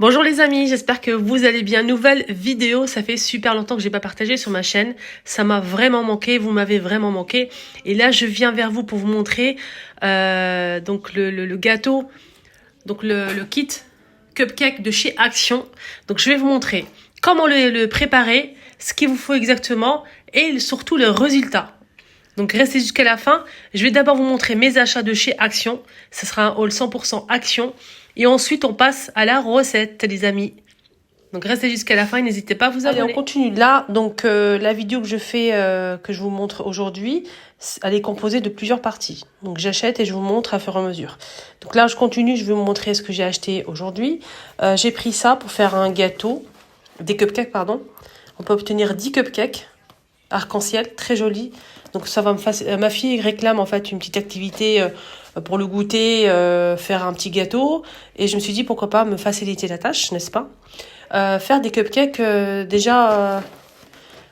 Bonjour les amis, j'espère que vous allez bien. Nouvelle vidéo, ça fait super longtemps que j'ai pas partagé sur ma chaîne. Ça m'a vraiment manqué, vous m'avez vraiment manqué. Et là, je viens vers vous pour vous montrer donc le gâteau, donc le kit cupcake de chez Action. Donc je vais vous montrer comment le préparer, ce qu'il vous faut exactement et surtout le résultat. Donc restez jusqu'à la fin. Je vais d'abord vous montrer mes achats de chez Action. Ce sera un haul 100% Action. Et ensuite, on passe à la recette, les amis. Donc restez jusqu'à la fin et n'hésitez pas à vous abonner. Allez, on continue là. Donc la vidéo que je fais, que je vous montre aujourd'hui, elle est composée de plusieurs parties. Donc j'achète et je vous montre à fur et à mesure. Donc là, je continue. Je vais vous montrer ce que j'ai acheté aujourd'hui. J'ai pris ça pour faire un gâteau, des cupcakes, pardon. On peut obtenir 10 cupcakes arc-en-ciel, très jolis. Donc ça va me faire... Ma fille réclame en fait une petite activité pour le goûter, faire un petit gâteau. Et je me suis dit pourquoi pas me faciliter la tâche, n'est-ce pas? Faire des cupcakes déjà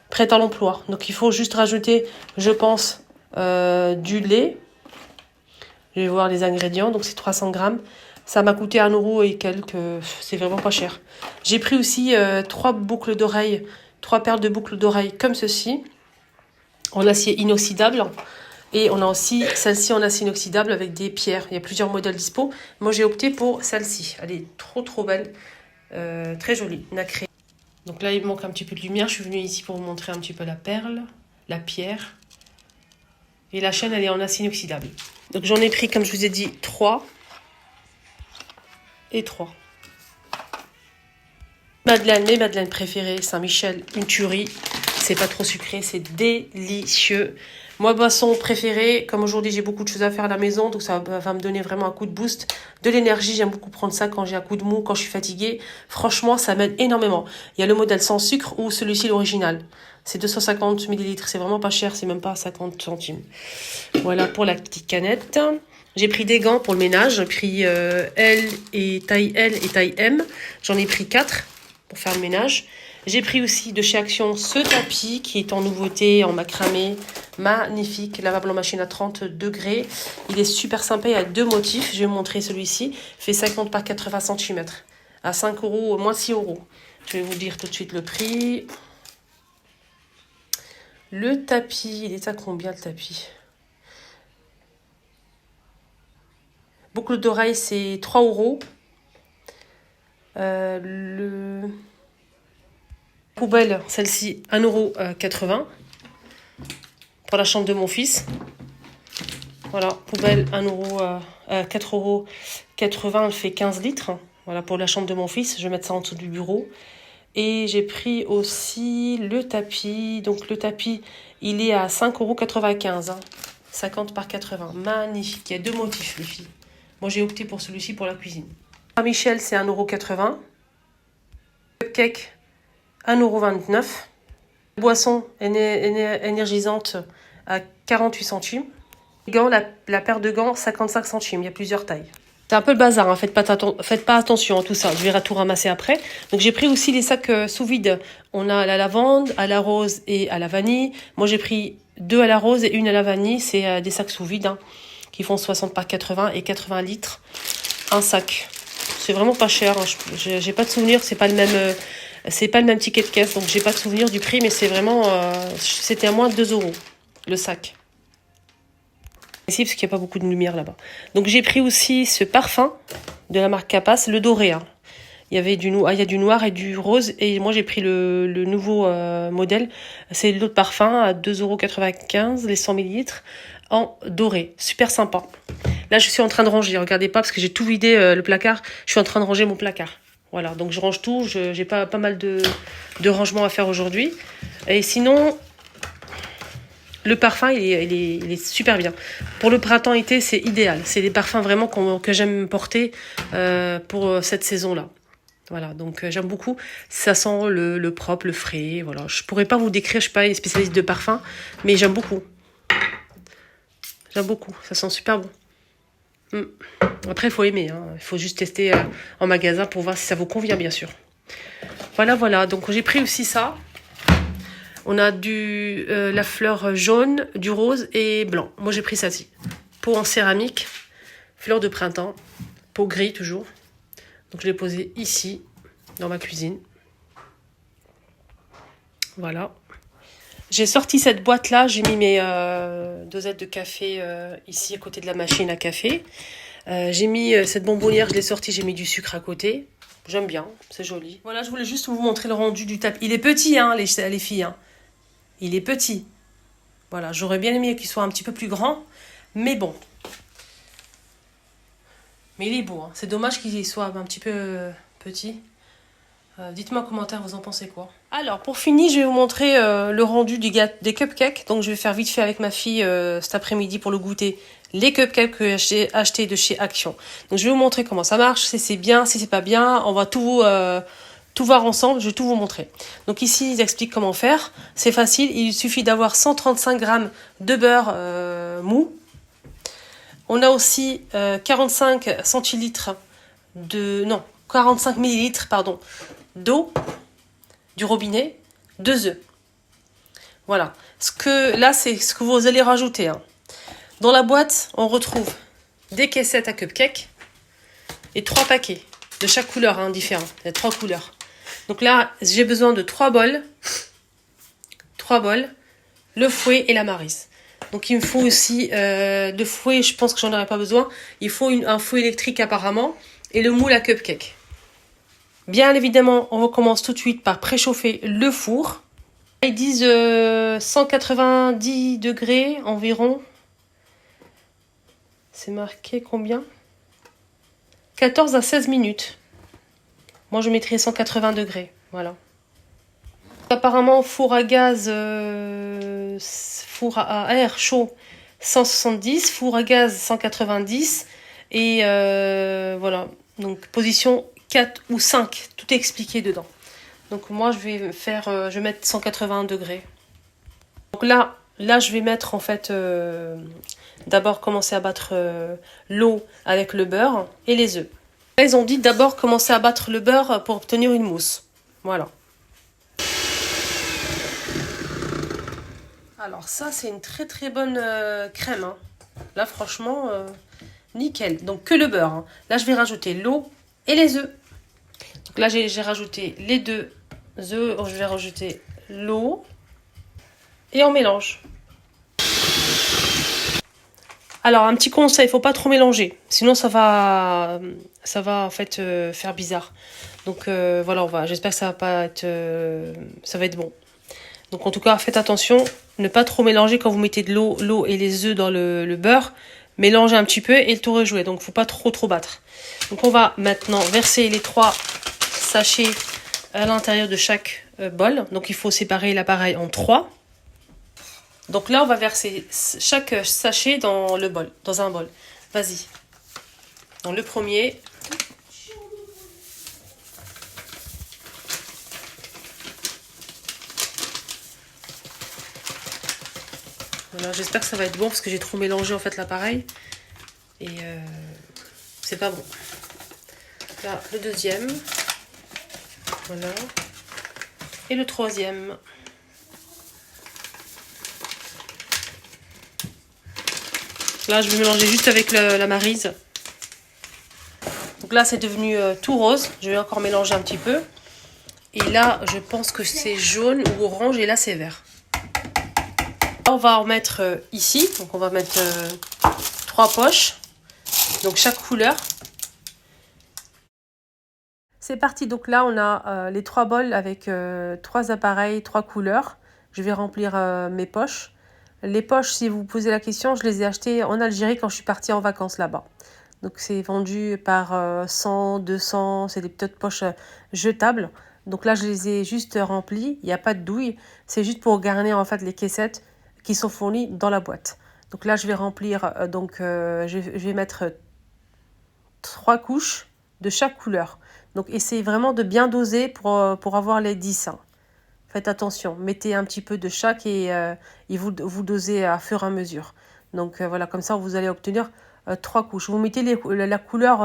prêts à l'emploi. Donc il faut juste rajouter, je pense, du lait. Je vais voir les ingrédients. Donc c'est 300 grammes. Ça m'a coûté 1€ et quelques. C'est vraiment pas cher. J'ai pris aussi 3 boucles d'oreilles, 3 paires de boucles d'oreilles comme ceci, en acier inoxydable. Et on a aussi celle-ci en acier inoxydable avec des pierres. Il y a plusieurs modèles dispo. Moi, j'ai opté pour celle-ci. Elle est trop belle. Très jolie, nacrée. Donc là, il me manque un petit peu de lumière. Je suis venue ici pour vous montrer un petit peu la perle, la pierre. Et la chaîne, elle est en acier inoxydable. Donc j'en ai pris, comme je vous ai dit, 3. Et 3. Madeleine, mes madeleines préférées, Saint-Michel, une tuerie. C'est pas trop sucré, c'est délicieux. Moi, boisson préférée, comme aujourd'hui j'ai beaucoup de choses à faire à la maison, donc ça va me donner vraiment un coup de boost, de l'énergie. J'aime beaucoup prendre ça quand j'ai un coup de mou, quand je suis fatiguée. Franchement, ça m'aide énormément. Il y a le modèle sans sucre ou celui-ci l'original. C'est 250 ml, c'est vraiment pas cher, c'est même pas 50 centimes. Voilà pour la petite canette. J'ai pris des gants pour le ménage, j'ai pris taille L et taille M. J'en ai pris 4 pour faire le ménage. J'ai pris aussi de chez Action ce tapis qui est en nouveauté, en macramé, magnifique, lavable en machine à 30 degrés. Il est super sympa, il y a 2 motifs. Je vais vous montrer celui-ci. Il fait 50 par 80 cm à 5€, moins 6€. Je vais vous dire tout de suite le prix. Le tapis, il est à combien le tapis? Boucle d'oreille, c'est 3€. Le poubelle, celle-ci, 1,80€. Pour la chambre de mon fils. Voilà, poubelle, 4,80€, elle fait 15 litres. Voilà, pour la chambre de mon fils, je vais mettre ça en dessous du bureau. Et j'ai pris aussi le tapis. Donc le tapis, il est à 5,95€. 50 par 80. Magnifique. Il y a 2 motifs, les filles. Moi, j'ai opté pour celui-ci pour la cuisine. Saint-Michel, c'est 1,80€. Cupcake, 1,29€. Boisson énergisante à 48 centimes. Gants, la paire de gants, 55 centimes. Il y a plusieurs tailles. C'est un peu le bazar, hein. Faites pas attention à tout ça. Je vais tout ramasser après. Donc j'ai pris aussi les sacs sous vide. On a à la lavande, à la rose et à la vanille. Moi j'ai pris 2 à la rose et 1 à la vanille. C'est des sacs sous vide hein, qui font 60 par 80 et 80 litres. Un sac. C'est vraiment pas cher. Hein. J'ai pas de souvenir. C'est pas le même ticket de caisse. Donc j'ai pas de souvenir du prix. Mais c'est vraiment... c'était à moins de 2€ le sac. Ici, parce qu'il n'y a pas beaucoup de lumière là-bas. Donc j'ai pris aussi ce parfum de la marque Capas, le doré. Hein. Il y a du noir et du rose. Et moi j'ai pris le nouveau modèle. C'est l'autre parfum à 2,95€, les 100 ml en doré. Super sympa. Là je suis en train de ranger. Regardez pas parce que j'ai tout vidé le placard. Je suis en train de ranger mon placard. Voilà, donc je range tout. J'ai pas mal de rangements à faire aujourd'hui. Et sinon... Le parfum, il est super bien. Pour le printemps-été, c'est idéal. C'est des parfums vraiment que j'aime porter pour cette saison-là. Voilà, donc j'aime beaucoup. Ça sent le propre, le frais. Voilà, je pourrais pas vous décrire, je suis pas une spécialiste de parfum, mais j'aime beaucoup. J'aime beaucoup, ça sent super bon. Après, il faut aimer. Hein. Il faut juste tester en magasin pour voir si ça vous convient, bien sûr. Voilà. Donc j'ai pris aussi ça. On a la fleur jaune, du rose et blanc. Moi, j'ai pris celle-ci. Pot en céramique, fleur de printemps, pot gris toujours. Donc, je l'ai posé ici. dans ma cuisine. Voilà. J'ai sorti cette boîte-là, j'ai mis mes dosettes de café ici à côté de la machine à café. J'ai mis cette bonbonnière, je l'ai sortie, j'ai mis du sucre à côté. J'aime bien, c'est joli. Voilà, je voulais juste vous montrer le rendu du tapis. Il est petit, hein, les filles. Hein. Il est petit. Voilà, j'aurais bien aimé qu'il soit un petit peu plus grand. Mais bon. Mais il est beau. Hein. C'est dommage qu'il soit un petit peu petit. Dites-moi en commentaire, vous en pensez quoi? Alors, pour finir, je vais vous montrer le rendu des cupcakes. Donc, je vais faire vite fait avec ma fille cet après-midi pour le goûter. Les cupcakes que j'ai achetés de chez Action. Donc, je vais vous montrer comment ça marche, si c'est bien, si c'est pas bien. On va tout voir ensemble, je vais tout vous montrer. Donc, ici, ils expliquent comment faire. C'est facile, il suffit d'avoir 135 grammes de beurre mou. On a aussi 45 centilitres non, 45 millilitres, pardon, d'eau du robinet, 2 œufs. Voilà. Là, c'est ce que vous allez rajouter. Hein. Dans la boîte, on retrouve des caissettes à cupcakes et 3 paquets de chaque couleur, hein, différent. Il y a 3 couleurs. Donc là, j'ai besoin de 3 bols, le fouet et la maryse. Donc il me faut aussi de fouet, je pense que j'en aurai pas besoin. Il faut un fouet électrique apparemment et le moule à cupcake. Bien évidemment, on recommence tout de suite par préchauffer le four. Ils disent 190 degrés environ. C'est marqué combien? 14 à 16 minutes. Moi, je mettrais 180 degrés. Voilà. Apparemment, four à gaz, four à air chaud 170, four à gaz 190. Et voilà. Donc, position 4 ou 5. Tout est expliqué dedans. Donc moi, je vais mettre 180 degrés. Donc là, je vais mettre en fait, d'abord commencer à battre l'eau avec le beurre et les œufs. Là, ils ont dit d'abord commencer à battre le beurre pour obtenir une mousse. Voilà. Alors ça, c'est une très très bonne crème. Hein. Là, franchement, nickel. Donc que le beurre. Hein. Là, je vais rajouter l'eau et les œufs. Donc là, j'ai rajouté les 2 œufs, je vais rajouter l'eau et on mélange. Alors un petit conseil, il faut pas trop mélanger, sinon ça va en fait faire bizarre. Donc voilà, j'espère que ça va être bon. Donc en tout cas, faites attention, ne pas trop mélanger quand vous mettez de l'eau et les œufs dans le beurre. Mélangez un petit peu et le tour est joué, donc faut pas trop battre. Donc on va maintenant verser les 3 sachets à l'intérieur de chaque bol. Donc il faut séparer l'appareil en 3. Donc là, on va verser chaque sachet dans un bol. Vas-y. Donc le premier. Voilà, j'espère que ça va être bon parce que j'ai trop mélangé en fait l'appareil. Et c'est pas bon. Là, le deuxième. Voilà. Et le troisième. Là, je vais mélanger juste avec la maryse. Donc là, c'est devenu tout rose. Je vais encore mélanger un petit peu. Et là, je pense que c'est jaune ou orange. Et là, c'est vert. Là, on va en mettre ici. Donc, on va mettre 3 poches. Donc, chaque couleur. C'est parti. Donc là, on a les 3 bols avec 3 appareils, 3 couleurs. Je vais remplir mes poches. Les poches, si vous vous posez la question, je les ai achetées en Algérie quand je suis partie en vacances là-bas. Donc c'est vendu par 100, 200, c'est des petites poches jetables. Donc là, je les ai juste remplies. Il n'y a pas de douille. C'est juste pour garnir en fait les caissettes qui sont fournies dans la boîte. Donc là, je vais remplir, je vais mettre 3 couches de chaque couleur. Donc essayez vraiment de bien doser pour avoir les 10. Hein. Faites attention, mettez un petit peu de chaque et vous dosez à fur et à mesure. Donc voilà, comme ça, vous allez obtenir 3 couches. Vous mettez la couleur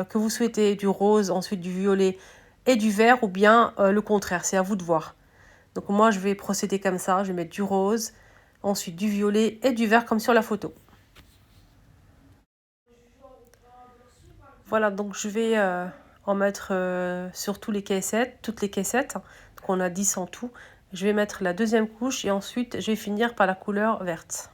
que vous souhaitez, du rose, ensuite du violet et du vert, ou bien le contraire, c'est à vous de voir. Donc moi, je vais procéder comme ça, je vais mettre du rose, ensuite du violet et du vert comme sur la photo. Voilà, donc je vais en mettre sur toutes les caissettes. Donc on a 10 en tout. Je vais mettre la deuxième couche et ensuite je vais finir par la couleur verte.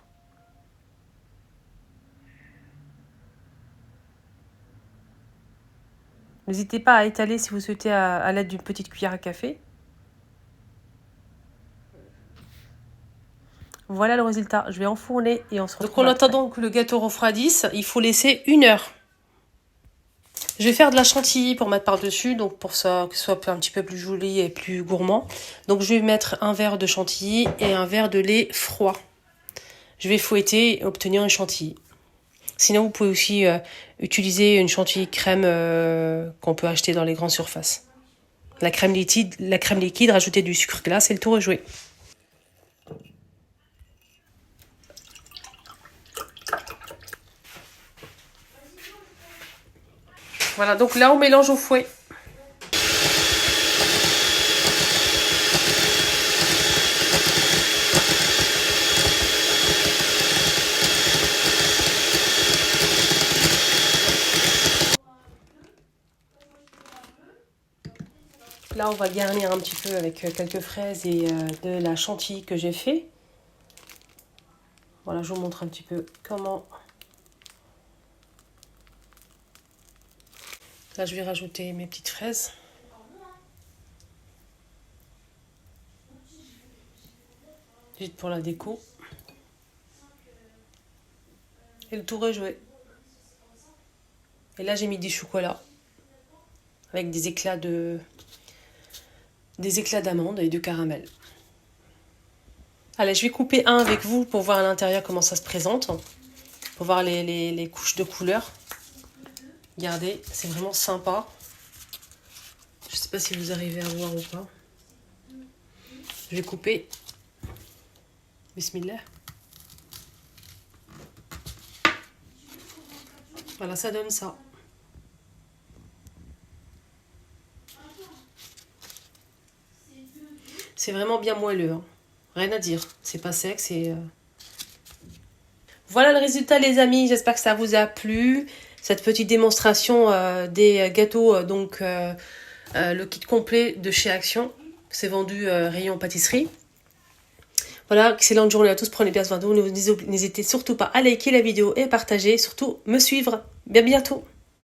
N'hésitez pas à étaler si vous souhaitez à l'aide d'une petite cuillère à café. Voilà le résultat. Je vais enfourner et on se retrouve. Donc en attendant que le gâteau refroidisse, il faut laisser 1 heure. Je vais faire de la chantilly pour mettre par-dessus, donc pour ça que ce soit un petit peu plus joli et plus gourmand. Donc je vais mettre un verre de chantilly et un verre de lait froid. Je vais fouetter et obtenir une chantilly. Sinon, vous pouvez aussi utiliser une chantilly crème qu'on peut acheter dans les grandes surfaces. La crème liquide, rajouter du sucre glace et le tout rejouer. Voilà, donc là on mélange au fouet. Là, on va garnir un petit peu avec quelques fraises et de la chantilly que j'ai fait. Voilà, je vous montre un petit peu comment. Là, je vais rajouter mes petites fraises. Juste pour la déco. Et le tout rejoué. Et là, j'ai mis du chocolat. Avec des éclats d'amandes et de caramel. Allez, je vais couper un avec vous pour voir à l'intérieur comment ça se présente. Pour voir les couches de couleurs. Regardez, c'est vraiment sympa. Je ne sais pas si vous arrivez à voir ou pas. Je vais couper. Bismillah. Voilà, ça donne ça. C'est vraiment bien moelleux. Hein. Rien à dire. C'est pas sec, c'est... Voilà le résultat, les amis. J'espère que ça vous a plu. Cette petite démonstration des gâteaux, le kit complet de chez Action. C'est vendu rayon pâtisserie. Voilà, excellente journée à tous. Prenez bien soin de vous. N'hésitez surtout pas à liker la vidéo et à partager. Surtout, me suivre. Bien bientôt.